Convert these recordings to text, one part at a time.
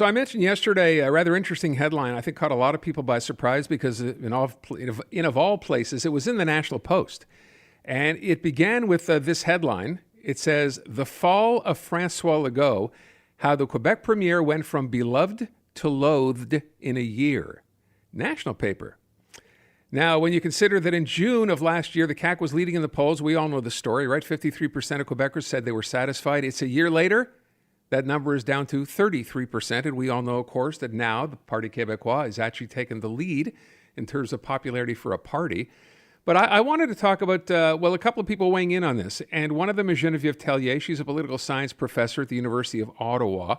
So I mentioned yesterday a rather interesting headline. I think caught a lot of people by surprise because of all places, it was in the National Post. And it began with this headline. It says, "The Fall of François Legault, How the Quebec Premier Went from Beloved to Loathed in a Year." National paper. Now, when you consider that in June of last year, the CAQ was leading in the polls, we all know the story, right? 53% of Quebecers said they were satisfied. It's a year later. That number is down to 33%. And we all know, of course, that now the Parti Québécois is actually taking the lead in terms of popularity for a party. But I wanted to talk about, a couple of people weighing in on this. And one of them is Genevieve Tellier. She's a political science professor at the University of Ottawa.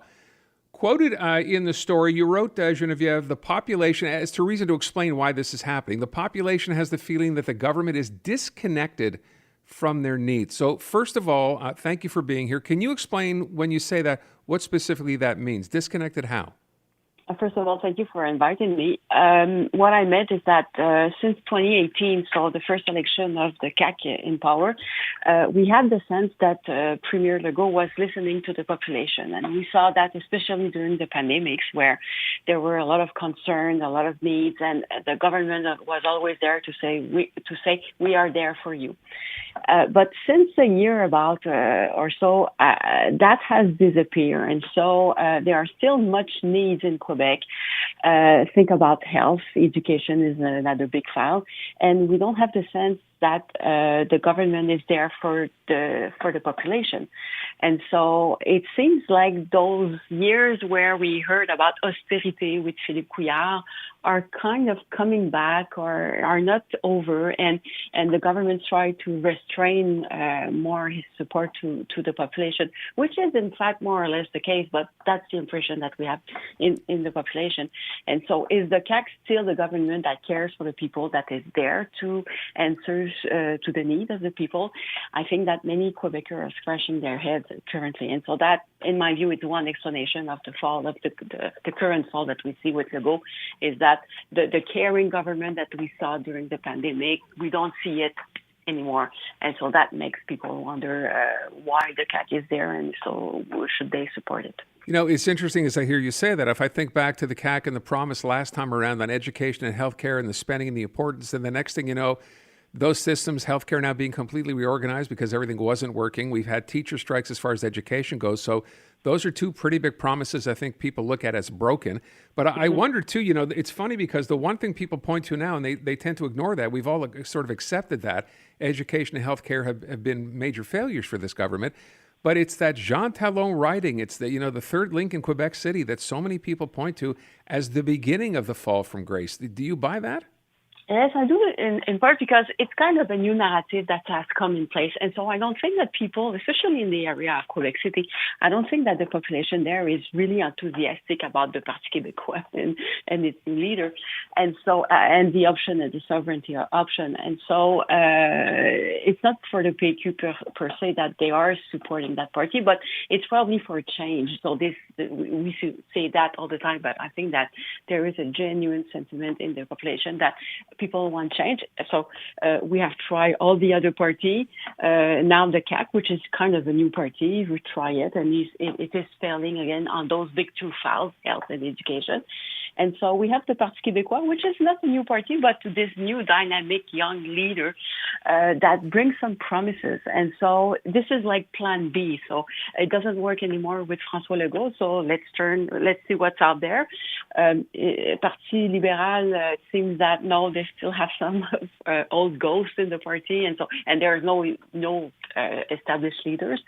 Quoted in the story, you wrote, Genevieve, the population, as to reason to explain why this is happening, the population has the feeling that the government is disconnected from their needs. So first of all, thank you for being here. Can you explain, when you say that, what specifically that means? Disconnected how? First of all, thank you for inviting me. What I meant is that since 2018, so the first election of the CAQ in power, we had the sense that Premier Legault was listening to the population. And we saw that especially during the pandemics, where there were a lot of concern, a lot of needs, and the government was always there to say, we are there for you. But since a year about or so, that has disappeared. And so there are still much needs in Quebec. Think about health, education is another big file. And we don't have the sense that the government is there for the population. And so it seems like those years where we heard about austerity with Philippe Couillard are kind of coming back or are not over, and the government try to restrain more his support to the population, which is in fact more or less the case, but that's the impression that we have in the population. And so is the CAQ still the government that cares for the people, that is there to answer to the need of the people? I think that many Quebecers are scratching their heads currently. And so that, in my view, is one explanation of the fall of the current fall that we see with Legault, is that the caring government that we saw during the pandemic, we don't see it anymore. And so that makes people wonder why the CAQ is there, and so should they support it? You know, it's interesting as I hear you say that. If I think back to the CAQ and the promise last time around on education and healthcare and the spending and the importance, and the next thing you know, those systems, healthcare now being completely reorganized because everything wasn't working. We've had teacher strikes as far as education goes. So those are two pretty big promises I think people look at as broken. But I wonder, too, you know, it's funny because the one thing people point to now, and they tend to ignore that, we've all sort of accepted that education and healthcare have been major failures for this government. But it's that Jean Talon writing, it's the third link in Quebec City that so many people point to as the beginning of the fall from grace. Do you buy that? Yes, I do, in part because it's kind of a new narrative that has come in place. And so I don't think that people, especially in the area of Quebec City, I don't think that the population there is really enthusiastic about the Parti Québécois and its new leader. And so, and the option, the sovereignty option. And so it's not for the PQ per se that they are supporting that party, but it's probably for a change. So we should say that all the time, but I think that there is a genuine sentiment in the population that people want change. So we have tried all the other party. Now the CAQ, which is kind of a new party, we try it, and it is failing again on those big two files, health and education. And so we have the Parti Québécois, which is not a new party, but this new dynamic young leader that brings some promises. And so this is like plan B. So it doesn't work anymore with François Legault. So let's see what's out there. Parti Libéral seems that no, they still have some old ghosts in the party, and there are no established leaders.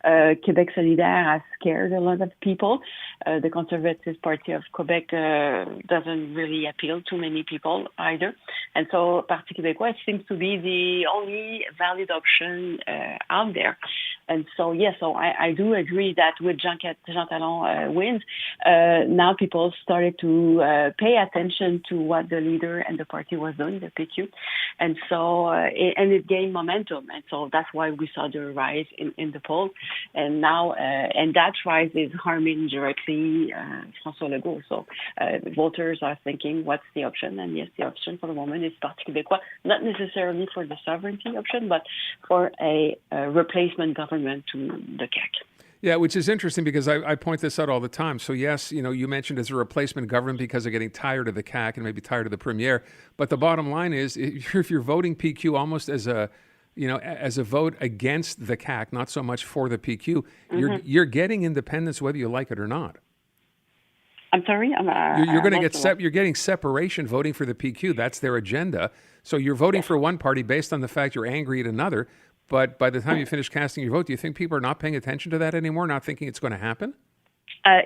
Québec Solidaire has scared a lot of people. The Conservative Party of Quebec doesn't really appeal to many people either. And so Parti Québécois seems to be the only valid option out there. And so, yes, so I do agree that with Jean Talon wins, now people started to pay attention to what the leader and the party was doing, the PQ. And so, it gained momentum. And so that's why we saw the rise in the poll. And now, and that rise is harming directly François Legault. So voters are thinking, what's the option? And yes, the option for the moment is Parti Québécois, not necessarily for the sovereignty option, but for a replacement government to the CAQ. Yeah, which is interesting because I point this out all the time. So yes, you mentioned as a replacement government because they're getting tired of the CAC and maybe tired of the premier. But the bottom line is, if you're voting PQ almost as a vote against the CAC, not so much for the PQ, you're getting independence whether you like it or not. I'm sorry. You're going to get you're getting separation voting for the PQ. That's their agenda. So you're voting for one party based on the fact you're angry at another. But by the time you finish casting your vote, do you think people are not paying attention to that anymore, not thinking it's going to happen?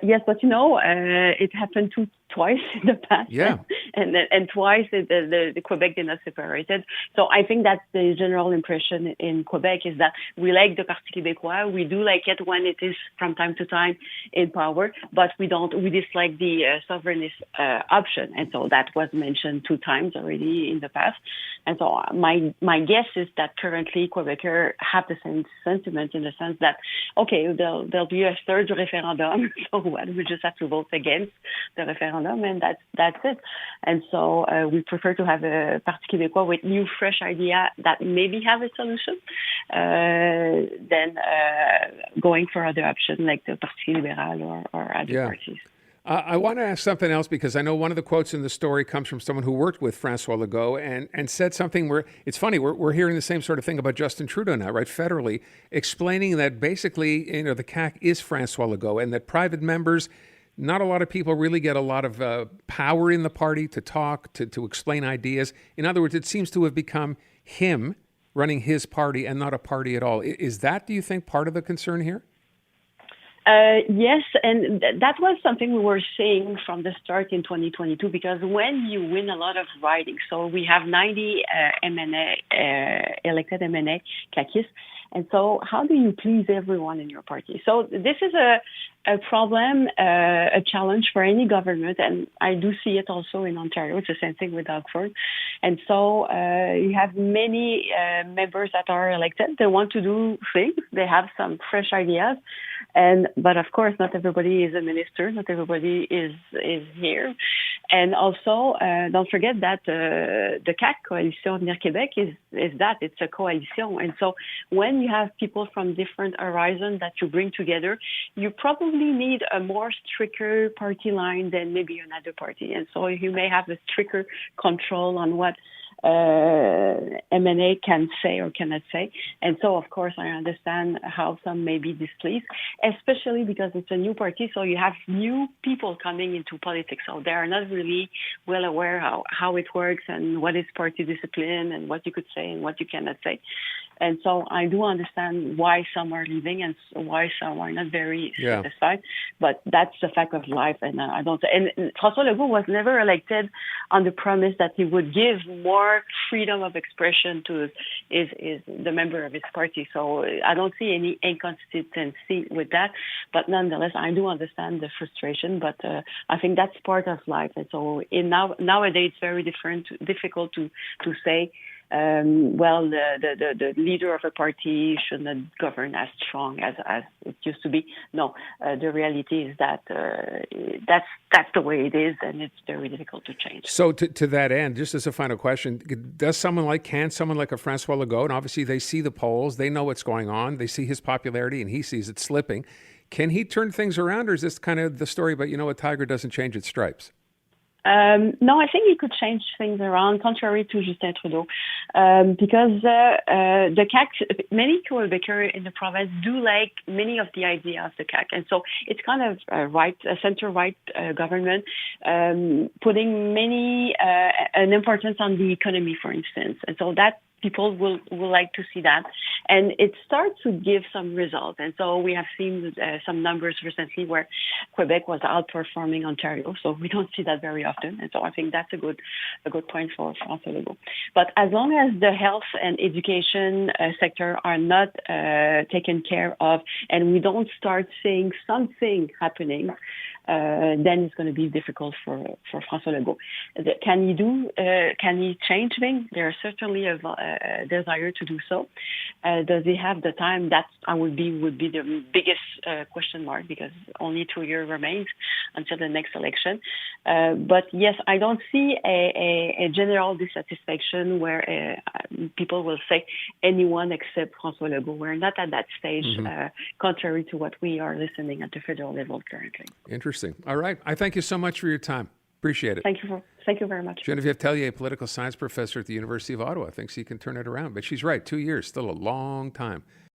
Yes, but it happened twice in the past. Yeah. And twice the Quebec did not separate it. So I think that's the general impression in Quebec is that we like the Parti Québécois. We do like it when it is from time to time in power, but we dislike the sovereignist option. And so that was mentioned 2 times already in the past. And so my guess is that currently Quebecers have the same sentiment in the sense that, okay, there'll be a third referendum. So we just have to vote against the referendum, and that's it. And so we prefer to have a Parti Québécois with new, fresh idea that maybe have a solution than going for other options like the Parti libéral or other parties. I want to ask something else because I know one of the quotes in the story comes from someone who worked with François Legault and said something where it's funny. We're hearing the same sort of thing about Justin Trudeau now, right? Federally, explaining that basically, the CAC is François Legault and that private members, not a lot of people really get a lot of power in the party to talk, to explain ideas. In other words, it seems to have become him running his party and not a party at all. Is that, do you think, part of the concern here? Yes, and that was something we were saying from the start in 2022, because when you win a lot of ridings, so we have 90 MNA, elected MNA CAQIS, and so how do you please everyone in your party? So this is a problem, a challenge for any government, and I do see it also in Ontario. It's the same thing with Oxford. And so you have many members that are elected. They want to do things. They have some fresh ideas. But of course, not everybody is a minister. Not everybody is here. And also, don't forget that the CAQ, Coalition Avenir Québec, is that. It's a coalition. And so when you have people from different horizons that you bring together, you probably need a more stricter party line than maybe another party. And so you may have a stricter control on what MNA can say or cannot say. And so, of course, I understand how some may be displeased, especially because it's a new party. So you have new people coming into politics. So they are not really well aware how it works and what is party discipline and what you could say and what you cannot say. And so I do understand why some are leaving and why some are not very satisfied. But that's the fact of life. And I don't. And François Legault was never elected on the promise that he would give more freedom of expression to the member of his party. So I don't see any inconsistency with that. But nonetheless, I do understand the frustration. But I think that's part of life. And so nowadays, it's very difficult to say. The leader of a party should not govern as strong as it used to be. No, the reality is that that's the way it is, and it's very difficult to change. So to that end, just as a final question, can someone like a François Legault, and obviously they see the polls, they know what's going on, they see his popularity, and he sees it slipping. Can he turn things around, or is this kind of the story about, a tiger doesn't change its stripes? No, I think he could change things around, contrary to Justin Trudeau, because the CAQ, many Quebecers in the province do like many of the ideas of the CAQ, and so it's kind of a center-right government, putting an importance on the economy, for instance, and so that people will like to see that. And it starts to give some results. And so we have seen some numbers recently where Quebec was outperforming Ontario. So we don't see that very often. And so I think that's a good point for François Legault. But as long as the health and education sector are not taken care of, and we don't start seeing something happening, then it's going to be difficult for François Legault. Can he change things? There is certainly a desire to do so. Does he have the time? That would be the biggest question mark, because only 2 years remains until the next election. But yes, I don't see a general dissatisfaction where people will say anyone except François Legault. We're not at that stage, contrary to what we are listening at the federal level currently. Interesting. All right. I thank you so much for your time. Appreciate it. Thank you very much. Genevieve Tellier, political science professor at the University of Ottawa, thinks he can turn it around. But she's right. 2 years, still a long time.